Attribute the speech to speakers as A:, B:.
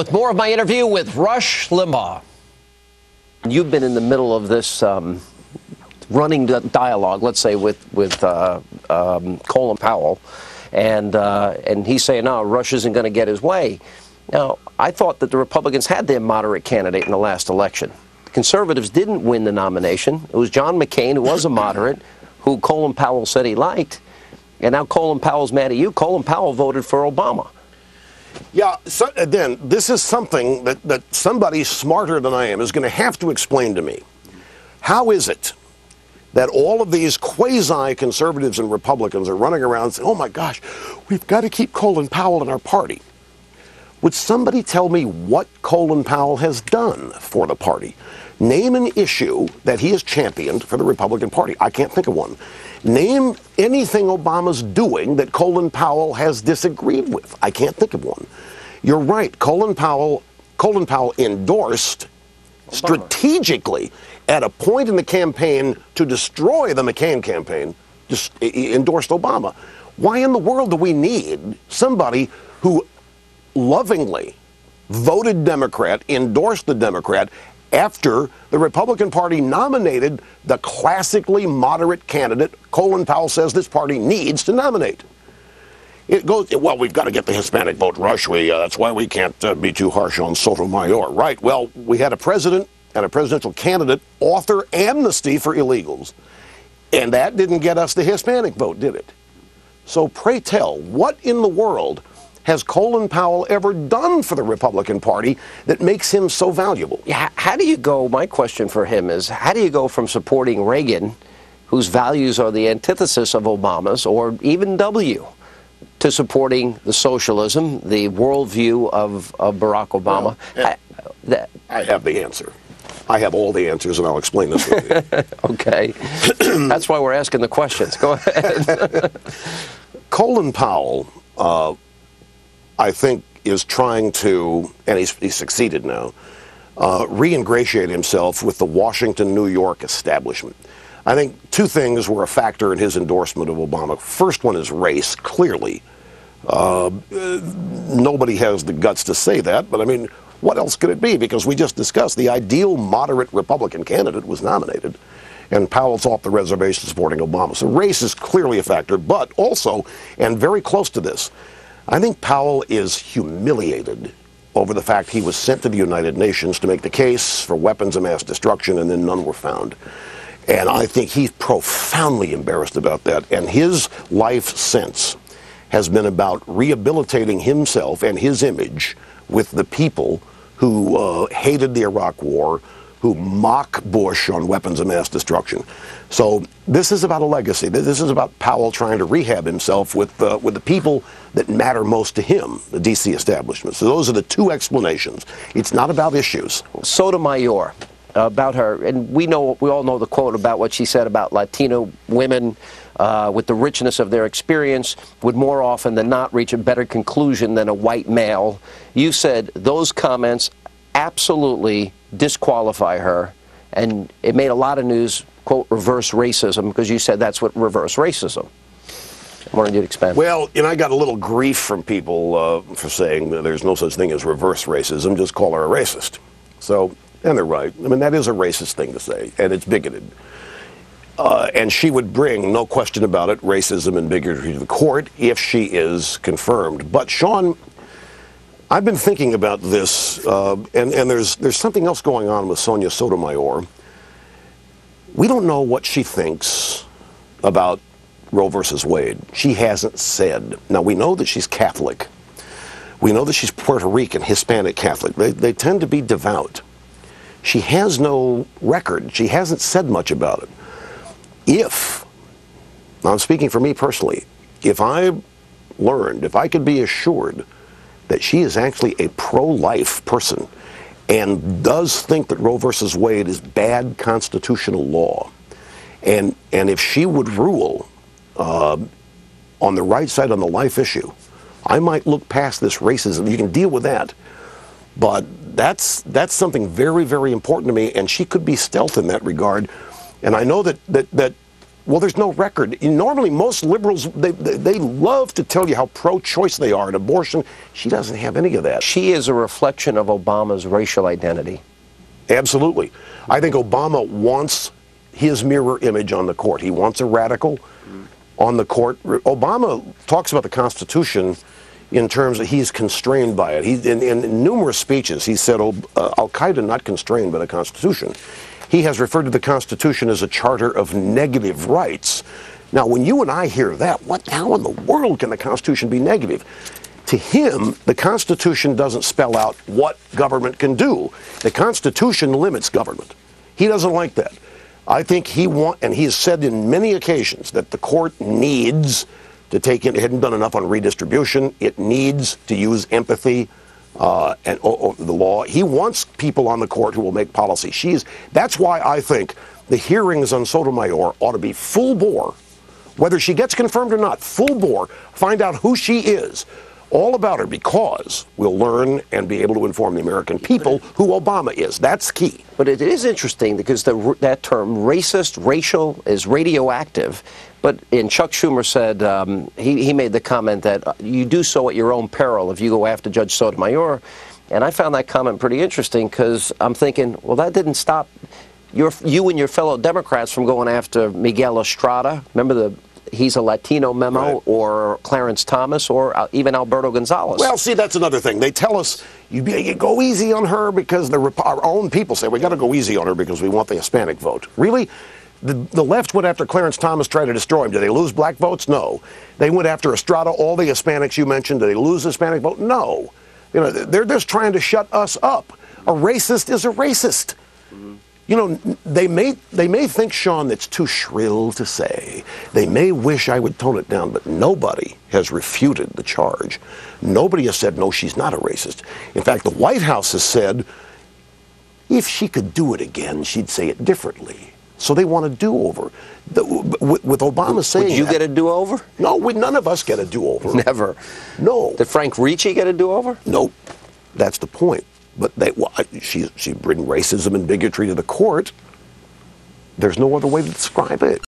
A: with more of my interview with Rush Limbaugh. You've been in the middle of this running dialogue, let's say, with Colin Powell, and he's saying, no, Rush isn't going to get his way. Now, I thought that the Republicans had their moderate candidate in the last election. The conservatives didn't win the nomination. It was John McCain, who was a moderate, who Colin Powell said he liked, and now Colin Powell's mad at you. Colin Powell voted for Obama.
B: Yeah, so again, this is something that somebody smarter than I am is going to have to explain to me. How is it that all of these quasi-conservatives and Republicans are running around saying, oh my gosh, we've got to keep Colin Powell in our party? Would somebody tell me what Colin Powell has done for the party? Name an issue that he has championed for the Republican Party. I can't think of one. Name anything Obama's doing that Colin Powell has disagreed with. I can't think of one. You're right. Colin Powell endorsed strategically at a point in the campaign to destroy the McCain campaign, just endorsed Obama. Why in the world do we need somebody who lovingly voted Democrat, endorsed the Democrat, after the Republican Party nominated the classically moderate candidate Colin Powell says this party needs to nominate? It goes, well, we've got to get the Hispanic vote, Rush. That's why we can't be too harsh on Sotomayor. Right. Well, we had a president and a presidential candidate author amnesty for illegals, and that didn't get us the Hispanic vote, did it? So pray tell, what in the world has Colin Powell ever done for the Republican Party that makes him so valuable?
A: Yeah, how do you go, my question for him is, how do you go from supporting Reagan, whose values are the antithesis of Obama's, or even W., to supporting the socialism, the worldview of Barack Obama?
B: Well, I have the answer. I have all the answers, and I'll explain this with you.
A: Okay. That's why we're asking the questions. Go ahead.
B: Colin Powell, I think, is trying to, and he's succeeded now, re-ingratiate himself with the Washington, New York establishment. I think two things were a factor in his endorsement of Obama. First one is race, clearly. Nobody has the guts to say that, but I mean, what else could it be? Because we just discussed the ideal moderate Republican candidate was nominated, and Powell's off the reservation supporting Obama. So race is clearly a factor, but also, and very close to this, I think Powell is humiliated over the fact he was sent to the United Nations to make the case for weapons of mass destruction, and then none were found. And I think he's profoundly embarrassed about that. And his life since has been about rehabilitating himself and his image with the people who hated the Iraq War, who mock Bush on weapons of mass destruction. So this is about a legacy. This is about Powell trying to rehab himself with the people that matter most to him, the D.C. establishment. So those are the two explanations. It's not about issues.
A: Sotomayor, about her, and we all know the quote about what she said about Latino women with the richness of their experience would more often than not reach a better conclusion than a white male. You said those comments absolutely disqualify her, and it made a lot of news, quote, reverse racism, because you said that's what reverse racism. I wanted you to expand.
B: Well, I got a little grief from people for saying that there's no such thing as reverse racism, just call her a racist. So, and they're right. I mean, that is a racist thing to say, and it's bigoted. And she would bring, no question about it, racism and bigotry to the court if she is confirmed. But, Sean, I've been thinking about this, and there's something else going on with Sonia Sotomayor. We don't know what she thinks about Roe versus Wade. She hasn't said. Now, we know that she's Catholic. We know that she's Puerto Rican, Hispanic Catholic. They tend to be devout. She has no record. She hasn't said much about it. I'm speaking for me personally, if I could be assured that she is actually a pro-life person and does think that Roe versus Wade is bad constitutional law, and if she would rule on the right side on the life issue, I might look past this racism. You can deal with that. But that's something very, very important to me, and she could be stealth in that regard. And I know that Well, there's no record. Normally, most liberals, they love to tell you how pro-choice they are in abortion. She doesn't have any of that.
A: She is a reflection of Obama's racial identity.
B: Absolutely. I think Obama wants his mirror image on the court. He wants a radical on the court. Obama talks about the Constitution in terms of he's constrained by it. In numerous speeches, he said, Al-Qaeda not constrained by the Constitution. He has referred to the Constitution as a charter of negative rights. Now, when you and I hear that, how in the world can the Constitution be negative? To him, the Constitution doesn't spell out what government can do. The Constitution limits government. He doesn't like that. I think and he has said in many occasions that the court needs to take it hadn't done enough on redistribution. It needs to use empathy and the law. He wants people on the court who will make policy. That's why I think the hearings on Sotomayor ought to be full bore, whether she gets confirmed or not, full bore, find out who she is, all about her, because we'll learn and be able to inform the American people who Obama is. That's key.
A: But it is interesting because that term, racist, racial, is radioactive. But Chuck Schumer said, he made the comment that you do so at your own peril if you go after Judge Sotomayor. And I found that comment pretty interesting because I'm thinking, well, that didn't stop you and your fellow Democrats from going after Miguel Estrada. Remember he's a Latino memo, right, or Clarence Thomas, or even Alberto Gonzalez.
B: Well, see, that's another thing. They tell us you go easy on her because our own people say we got to go easy on her because we want the Hispanic vote. Really? The left went after Clarence Thomas, tried to destroy him. Did they lose black votes? No. They went after Estrada, all the Hispanics you mentioned. Did they lose the Hispanic vote? No. They're just trying to shut us up. A racist is a racist. They may think, Sean, that's too shrill to say. They may wish I would tone it down, but nobody has refuted the charge. Nobody has said, no, she's not a racist. In fact, the White House has said, if she could do it again, she'd say it differently. So they want a do-over. With Obama saying
A: Would you get a do-over?
B: No, none of us get a do-over.
A: Never.
B: No.
A: Did Frank Ricci get a do-over?
B: Nope. That's the point. But she bring racism and bigotry to the court. There's no other way to describe it.